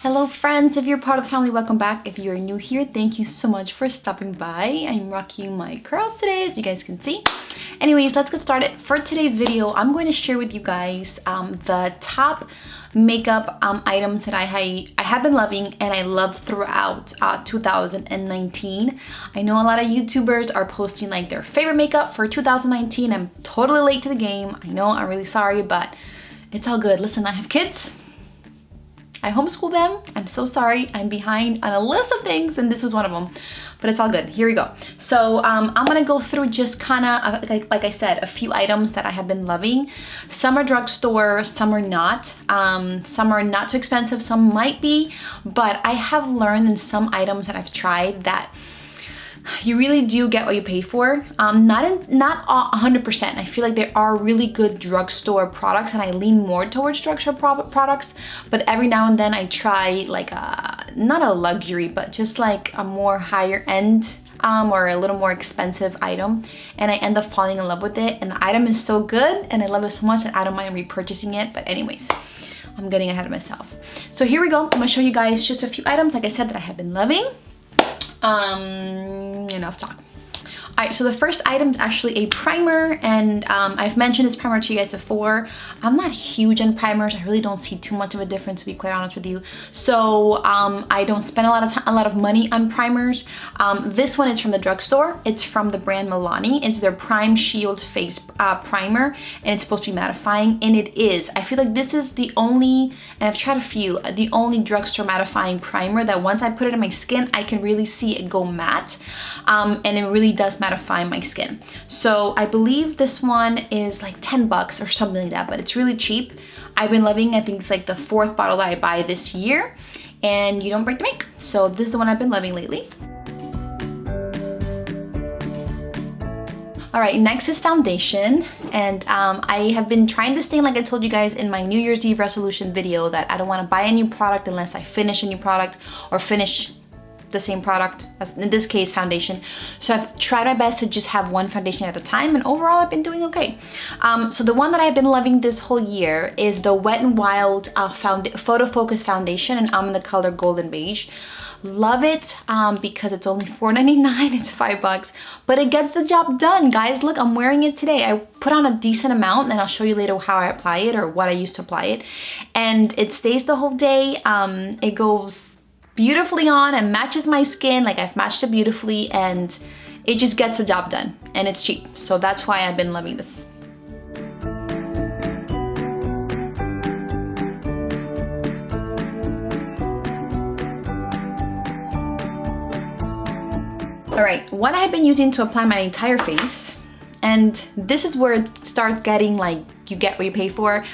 Hello friends, if you're part of the family, welcome back. If you're new here, thank you so much for stopping by. I'm rocking my curls today, as you guys can see. Anyways, let's get started. For today's video, I'm going to share with you guys the top makeup items that I have been loving and I loved throughout 2019. I know a lot of YouTubers are posting like their favorite makeup for 2019. I'm totally late to the game. I know, I'm really sorry, but it's all good. Listen, I have kids. I homeschool them. I'm so sorry. I'm behind on a list of things and this was one of them, but it's all good. Here we go. So I'm gonna go through just kind of, like I said, a few items that I have been loving. Some are drugstore, some are not. Some are not too expensive, some might be, but I have learned in some items that I've tried that you really do get what you pay for. Not 100%. I feel like there are really good drugstore products and I lean more towards drugstore products, but every now and then I try like not a luxury, but just like a more higher end or a little more expensive item, and I end up falling in love with it, and the item is so good and I love it so much that I don't mind repurchasing it. But anyways, I'm getting ahead of myself. So here we go. I'm gonna show you guys just a few items, like I said, that I have been loving. Enough talk. Alright, so the first item is actually a primer, and I've mentioned this primer to you guys before. I'm not huge on primers. I really don't see too much of a difference, to be quite honest with you. So I don't spend a lot of money on primers. This one is from the drugstore. It's from the brand Milani. It's their Prime Shield Face Primer, and it's supposed to be mattifying, and it is. I feel like this is the only, and I've tried a few, the only drugstore mattifying primer that once I put it on my skin, I can really see it go matte, and it really does mattify my skin. So I believe this one is like 10 bucks or something like that, but it's really cheap. I've been loving, I think it's like the 4th bottle that I buy this year, and you don't break the bank. So this is the one I've been loving lately. All right, next is foundation, and I have been trying this thing, like I told you guys in my New Year's Eve resolution video, that I don't want to buy a new product unless I finish a new product or finish the same product, as in this case foundation. So I've tried my best to just have one foundation at a time, and overall I've been doing okay. So the one that I've been loving this whole year is the Wet n Wild Photo Focus Foundation, and I'm in the color Golden Beige. Love it because it's only $4.99, it's 5 bucks, but it gets the job done, guys. Look, I'm wearing it today. I put on a decent amount, and I'll show you later how I apply it or what I use to apply it, and it stays the whole day. It goes beautifully on and matches my skin. Like, I've matched it beautifully, and it just gets the job done, and it's cheap, so that's why I've been loving this. All right, what I've been using to apply my entire face, and this is where it starts getting like you get what you pay for.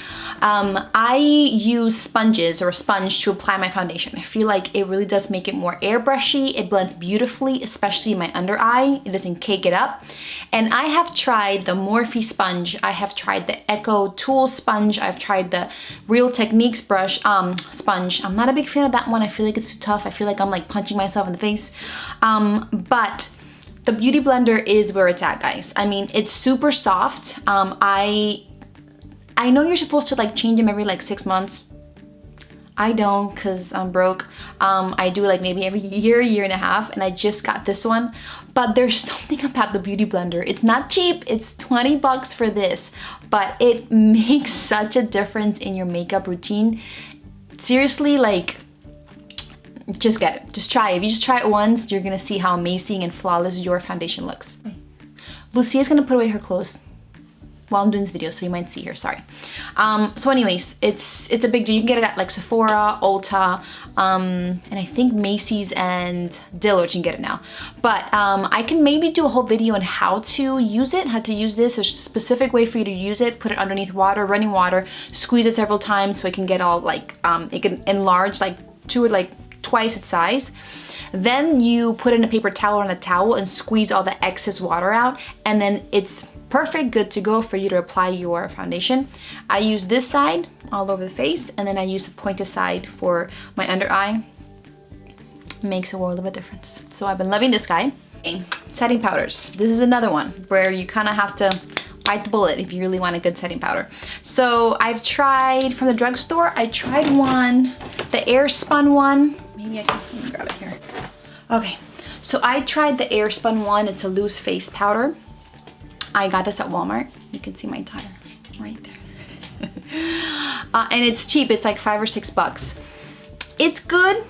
I use sponges or a sponge to apply my foundation. I feel like it really does make it more airbrushy. It blends beautifully, especially in my under eye. It doesn't cake it up. And I have tried the Morphe sponge. I have tried the Echo Tool sponge. I've tried the Real Techniques brush sponge. I'm not a big fan of that one. I feel like it's too tough. I feel like I'm like punching myself in the face. But the Beauty Blender is where it's at, guys. I mean, it's super soft. I know you're supposed to like change them every like 6 months. I don't, because I'm broke. I do like maybe every year and a half, and I just got this one. But there's something about the Beauty Blender. It's not cheap, it's 20 bucks for this, but it makes such a difference in your makeup routine. Seriously, like, just get it, just try it. If you just try it once, you're gonna see how amazing and flawless your foundation looks. Lucia's gonna put away her clothes while I'm doing this video, so you might see her, sorry. So anyways, it's a big deal. You can get it at like Sephora, Ulta, and I think Macy's and Dillard's, you can get it now. But I can maybe do a whole video on how to use it, how to use this. There's a specific way for you to use it. Put it underneath water, running water, squeeze it several times so it can get all like, it can enlarge like twice its size. Then you put in a paper towel on a towel and squeeze all the excess water out, and then it's perfect, good to go for you to apply your foundation. I use this side all over the face, and then I use the pointed side for my under eye. Makes a world of a difference. So I've been loving this guy. Okay, setting powders. This is another one where you kind of have to bite the bullet if you really want a good setting powder. So I've tried from the drugstore, I tried one, the Airspun one. Maybe I can grab it here. Okay, so I tried the Airspun one. It's a loose face powder. I got this at Walmart. You can see my tire right there. And it's cheap, it's like $5 or $6. It's good.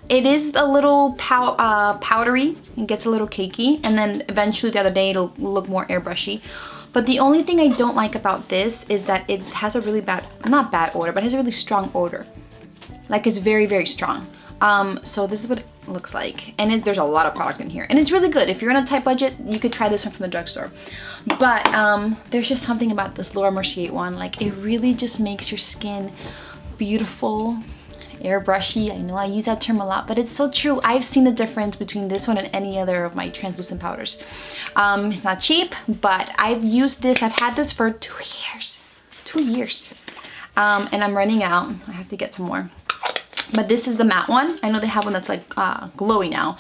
It is a little powdery. It gets a little cakey, and then eventually the other day it'll look more airbrushy. But the only thing I don't like about this is that it has a really bad, not bad odor, but it has a really strong odor. Like it's very, very strong. So this is what it looks like. And there's a lot of product in here. And it's really good. If you're on a tight budget, you could try this one from the drugstore. But there's just something about this Laura Mercier one. Like it really just makes your skin beautiful, airbrushy. I know I use that term a lot, but it's so true. I've seen the difference between this one and any other of my translucent powders. It's not cheap, but I've used this. I've had this for 2 years. 2 years. And I'm running out. I have to get some more. But this is the matte one. I know they have one that's like glowy now,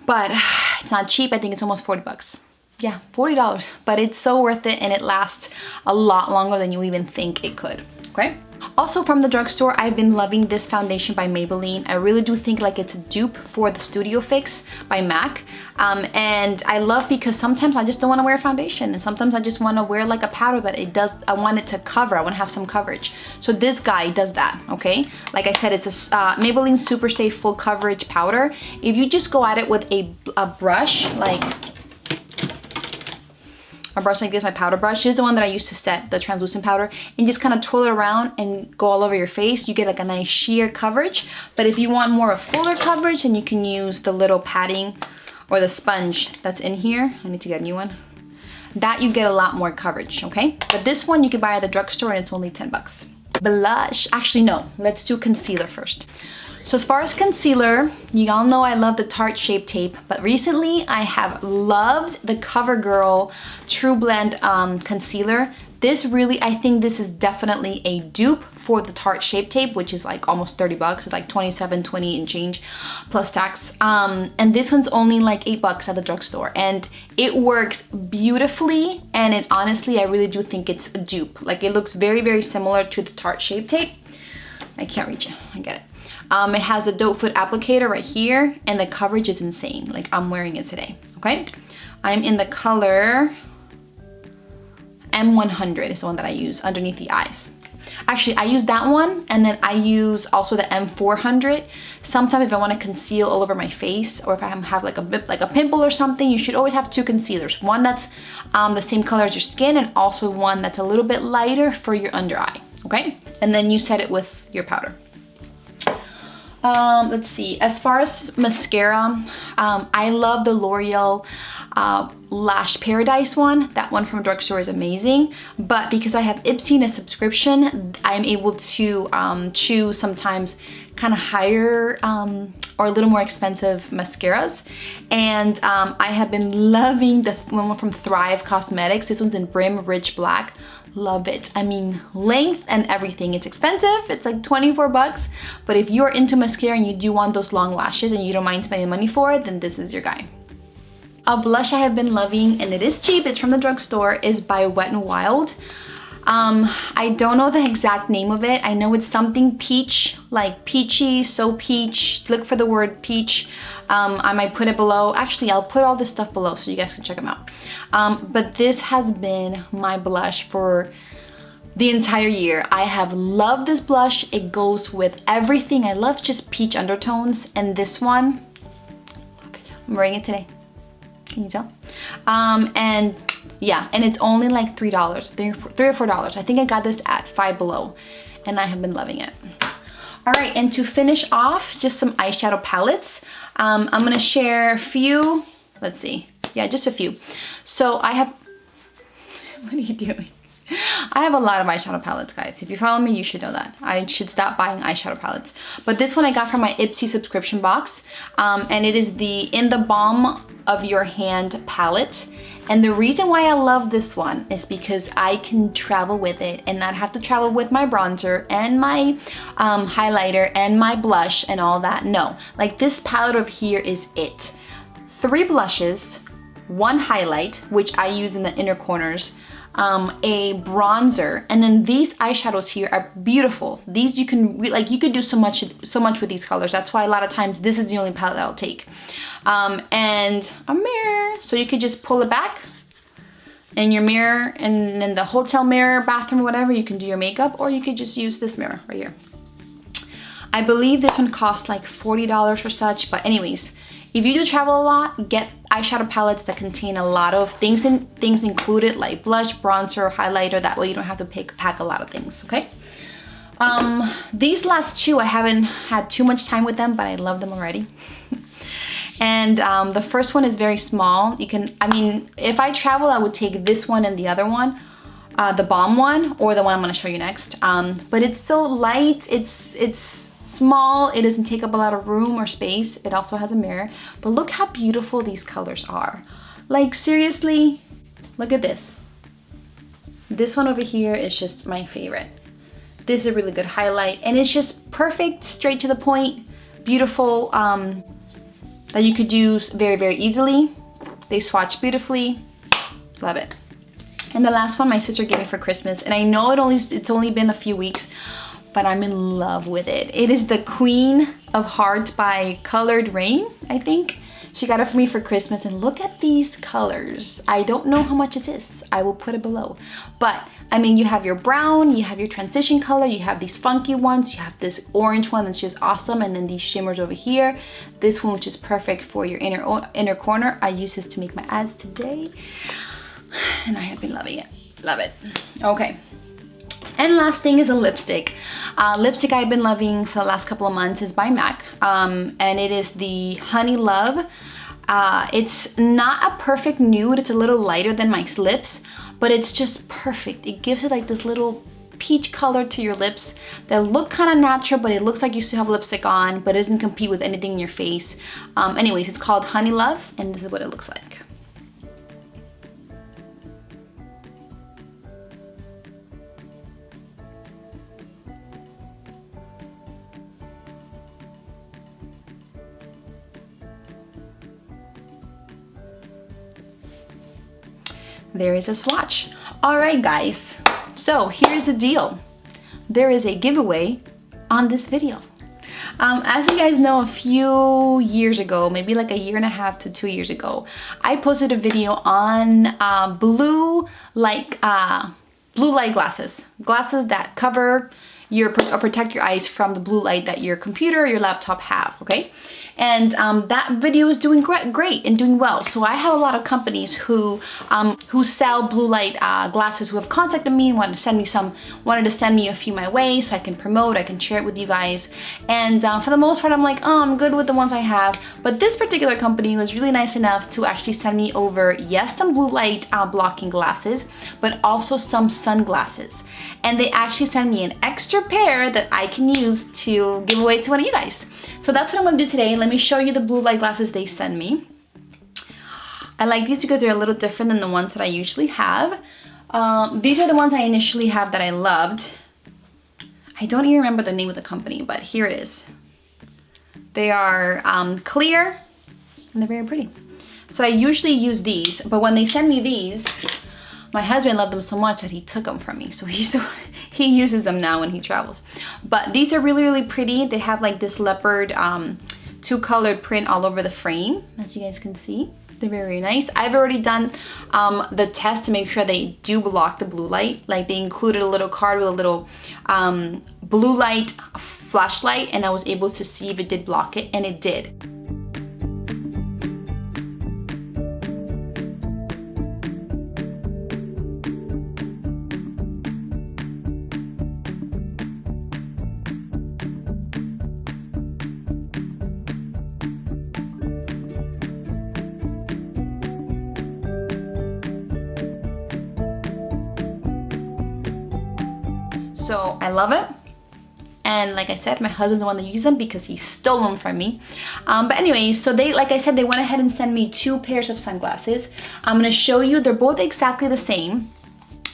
but it's not cheap. I think it's almost $40. Yeah, $40, but it's so worth it, and it lasts a lot longer than you even think it could, okay? Also from the drugstore, I've been loving this foundation by Maybelline. I really do think like it's a dupe for the Studio Fix by MAC. And I love because sometimes I just don't want to wear foundation, and sometimes I just want to wear like a powder that it does, I want it to cover, I want to have some coverage. So this guy does that, okay? Like I said, it's a Maybelline Superstay Full Coverage Powder. If you just go at it with a brush, like a brush like this, my powder brush. This is the one that I use to set the translucent powder, and just kind of twirl it around and go all over your face. You get like a nice sheer coverage. But if you want more of fuller coverage, then you can use the little padding or the sponge that's in here. I need to get a new one. That you get a lot more coverage, okay? But this one you can buy at the drugstore and it's only $10. Blush, actually no, let's do concealer first. So as far as concealer, you all know I love the Tarte Shape Tape, but recently I have loved the CoverGirl True Blend concealer. This really, I think this is definitely a dupe for the Tarte Shape Tape, which is like almost $30. It's like 27, 20 and change plus tax. And this one's only like $8 at the drugstore, and it works beautifully. And it honestly, I really do think it's a dupe. Like it looks very, very similar to the Tarte Shape Tape. I can't reach it, I get it. It has a doe foot applicator right here, and the coverage is insane. Like I'm wearing it today, okay? I'm in the color M100 is the one that I use underneath the eyes. Actually, I use that one, and then I use also the M400. Sometimes if I want to conceal all over my face, or if I have like a pimple or something, you should always have 2 concealers. One that's the same color as your skin, and also one that's a little bit lighter for your under eye, okay? And then you set it with your powder. Let's see, as far as mascara, I love the L'Oreal Lash Paradise one. That one from drugstore is amazing, but because I have Ipsy in a subscription, I'm able to choose sometimes kind of higher or a little more expensive mascaras. And I have been loving the one from Thrive Cosmetics. This one's in Brim Rich Black. Love it. I mean, length and everything. It's expensive. It's like $24, but if you're into mascara and you do want those long lashes and you don't mind spending money for it, then this is your guy. A blush I have been loving, and it is cheap, it's from the drugstore, is by Wet n Wild. I don't know the exact name of it. I know it's something peach, like peachy, so peach. Look for the word peach. I might put it below. Actually, I'll put all this stuff below so you guys can check them out. But this has been my blush for the entire year. I have loved this blush. It goes with everything. I love just peach undertones, and this one, I'm wearing it today. Can you tell? And yeah, and it's only like $3 or $4. I think I got this at Five Below, and I have been loving it. All right, and to finish off, just some eyeshadow palettes. I'm gonna share a few, let's see. Yeah, just a few. So I have, what are you doing? I have a lot of eyeshadow palettes, guys. If you follow me, you should know that. I should stop buying eyeshadow palettes. But this one I got from my Ipsy subscription box. And it is the In the Balm of Your Hand palette. And the reason why I love this one is because I can travel with it and not have to travel with my bronzer and my highlighter and my blush and all that. No, like this palette over here is it. 3 blushes, 1 highlight, which I use in the inner corners a bronzer, and then these eyeshadows here are beautiful. These you can you could do so much with these colors. That's why a lot of times this is the only palette that I'll take. And a mirror, so you could just pull it back, and your mirror, and then the hotel mirror, bathroom, whatever, you can do your makeup, or you could just use this mirror right here. I believe this one costs like $40 for such, but anyways, if you do travel a lot, get eyeshadow palettes that contain a lot of things included, like blush, bronzer, highlighter. That way you don't have to pack a lot of things, okay? These last two, I haven't had too much time with them, but I love them already. And the first one is very small. I mean, if I travel, I would take this one and the other one, the Balm one, or the one I'm gonna show you next. But it's so light, it's small, it doesn't take up a lot of room or space. It also has a mirror, but look how beautiful these colors are. Like seriously, look at this. This one over here is just my favorite. This is a really good highlight, and it's just perfect, straight to the point, beautiful, that you could use very, very easily. They swatch beautifully, love it. And the last one my sister gave me for Christmas, and I know it's only been a few weeks, but I'm in love with it. It is the Queen of Hearts by Colored Rain, I think. She got it for me for Christmas, and look at these colors. I don't know how much this is. I will put it below. But I mean, you have your brown, you have your transition color, you have these funky ones, you have this orange one that's just awesome, and then these shimmers over here. This one, which is perfect for your inner corner. I use this to make my eyes today, and I have been loving it. Love it. Okay. And last thing is a lipstick. Lipstick I've been loving for the last couple of months is by MAC, and it is the Honey Love. It's not a perfect nude, it's a little lighter than my lips, but it's just perfect. It gives it like this little peach color to your lips that look kind of natural, but it looks like you still have lipstick on, but it doesn't compete with anything in your face. Anyways, it's called Honey Love, and this is what it looks like. There is a swatch. All right, guys, so here's the deal. There is a giveaway on this video. As you guys know, a few years ago, maybe like a year and a half to 2 years ago, I posted a video on blue light glasses that cover or protect your eyes from the blue light that your computer or your laptop have, okay? And that video is doing great and doing well. So I have a lot of companies who sell blue light glasses who have contacted me and wanted to send me a few my way so I can promote, I can share it with you guys. And for the most part, I'm like, oh, I'm good with the ones I have. But this particular company was really nice enough to actually send me over, yes, some blue light blocking glasses, but also some sunglasses. And they actually sent me an extra pair that I can use to give away to one of you guys. So that's what I'm gonna do today. Let me show you the blue light glasses they send me. I like these because they're a little different than the ones that I usually have. These are the ones I initially have that I loved. I don't even remember the name of the company, but here it is. They are clear, and they're very pretty. So I usually use these, but when they send me these, my husband loved them so much that he took them from me. So he uses them now when he travels. But these are really, really pretty. They have like this leopard two-colored print all over the frame, as you guys can see. They're very nice. I've already done the test to make sure they do block the blue light. Like they included a little card with a little blue light flashlight, and I was able to see if it did block it, and it did. So I love it, and like I said, my husband's the one that uses them because he stole them from me. But anyway, so they, like I said, they went ahead and sent me 2 pairs of sunglasses. I'm gonna show you, they're both exactly the same.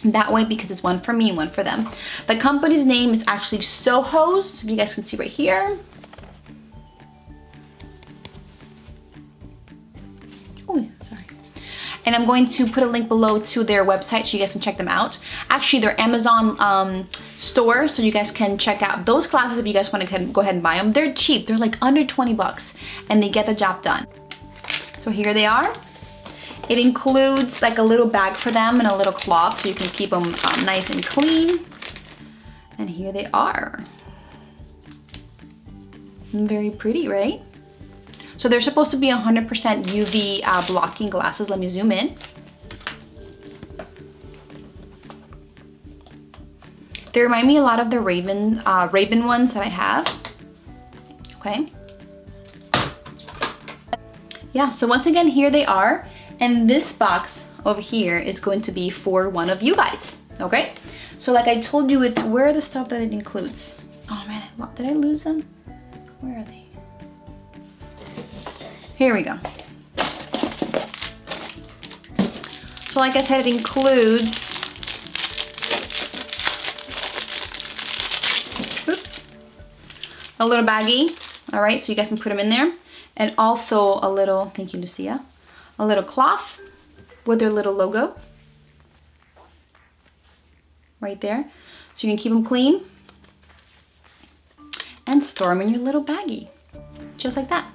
That way, because it's one for me and one for them. The company's name is actually SOJOS, if you guys can see right here. Oh, sorry. and I'm going to put a link below to their website so you guys can check them out. Actually, their Amazon store, so you guys can check out those glasses if you guys want to go ahead and buy them. They're cheap. They're like under 20 bucks and they get the job done. So here they are. It includes like a little bag for them and a little cloth so you can keep them nice and clean. And here they are. Very pretty, right? So they're supposed to be 100% UV blocking glasses. Let me zoom in. They remind me a lot of the Ray-Ban ones that I have. Okay. Yeah, so once again, here they are. And this box over here is going to be for one of you guys, okay? So like I told you, it's where are the stuff that it includes? Oh man, did I lose them? Where are they? Here we go. So like I said, it includes, oops, a little baggie, all right, so you guys can put them in there. And also a little, thank you, Lucia, a little cloth with their little logo right there. So you can keep them clean and store them in your little baggie, just like that,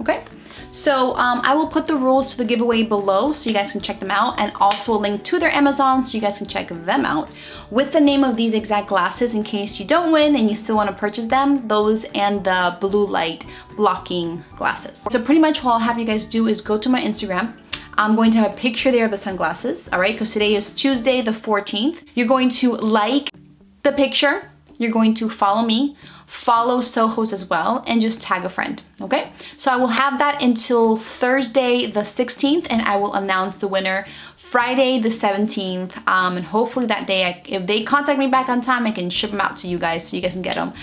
okay? So I will put the rules to the giveaway below so you guys can check them out, and also a link to their Amazon so you guys can check them out with the name of these exact glasses in case you don't win and you still want to purchase them, those and the blue light blocking glasses. So pretty much what I'll have you guys do is go to my Instagram. I'm going to have a picture there of the sunglasses, all right? Because today is Tuesday the 14th. You're going to like the picture. You're going to follow me, follow SOJOS as well, and just tag a friend, okay? So I will have that until Thursday the 16th, and I will announce the winner Friday the 17th, and hopefully that day, if they contact me back on time, I can ship them out to you guys so you guys can get them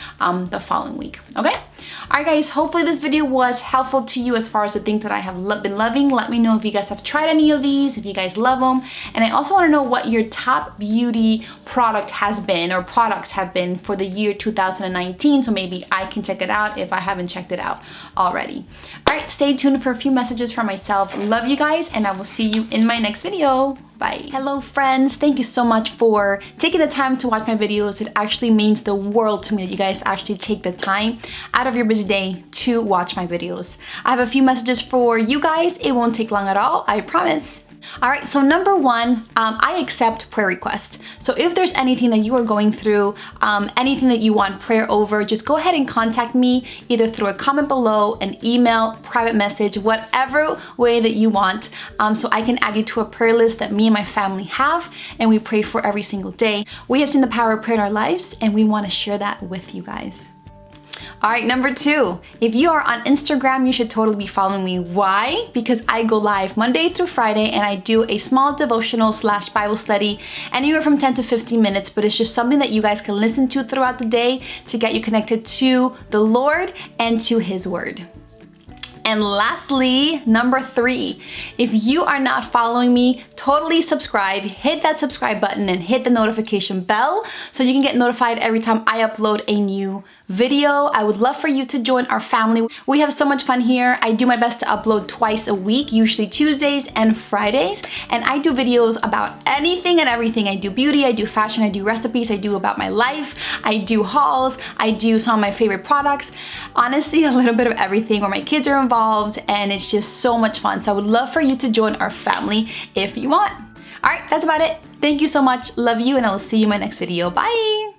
the following week, okay? All right, guys, hopefully this video was helpful to you as far as the things that I have been loving. Let me know if you guys have tried any of these, if you guys love them. And I also want to know what your top beauty product has been, or products have been for the year 2019. So maybe I can check it out if I haven't checked it out already. All right, stay tuned for a few messages from myself. Love you guys, and I will see you in my next video. Bye. Hello friends, thank you so much for taking the time to watch my videos. It actually means the world to me that you guys actually take the time out of your busy day to watch my videos. I have a few messages for you guys. It won't take long at all, I promise. All right, so number one, I accept prayer requests. So if there's anything that you are going through, anything that you want prayer over, just go ahead and contact me either through a comment below, an email, private message, whatever way that you want, so I can add you to a prayer list that me and my family have, and we pray for every single day. We have seen the power of prayer in our lives, and we want to share that with you guys. All right, number two, if you are on Instagram, you should totally be following me. Why? Because I go live Monday through Friday, and I do a small devotional / Bible study, anywhere from 10 to 15 minutes, but it's just something that you guys can listen to throughout the day to get you connected to the Lord and to His Word. And lastly, number three, if you are not following me, totally subscribe, hit that subscribe button and hit the notification bell so you can get notified every time I upload a new video. I would love for you to join our family. We have so much fun here. I do my best to upload twice a week, usually Tuesdays and Fridays, and I do videos about anything and everything. I do beauty, I do fashion, I do recipes, I do about my life, I do hauls, I do some of my favorite products. Honestly, a little bit of everything where my kids are involved, and it's just so much fun. So I would love for you to join our family if you want. All right, that's about it. Thank you so much. Love you, and I will see you in my next video. Bye.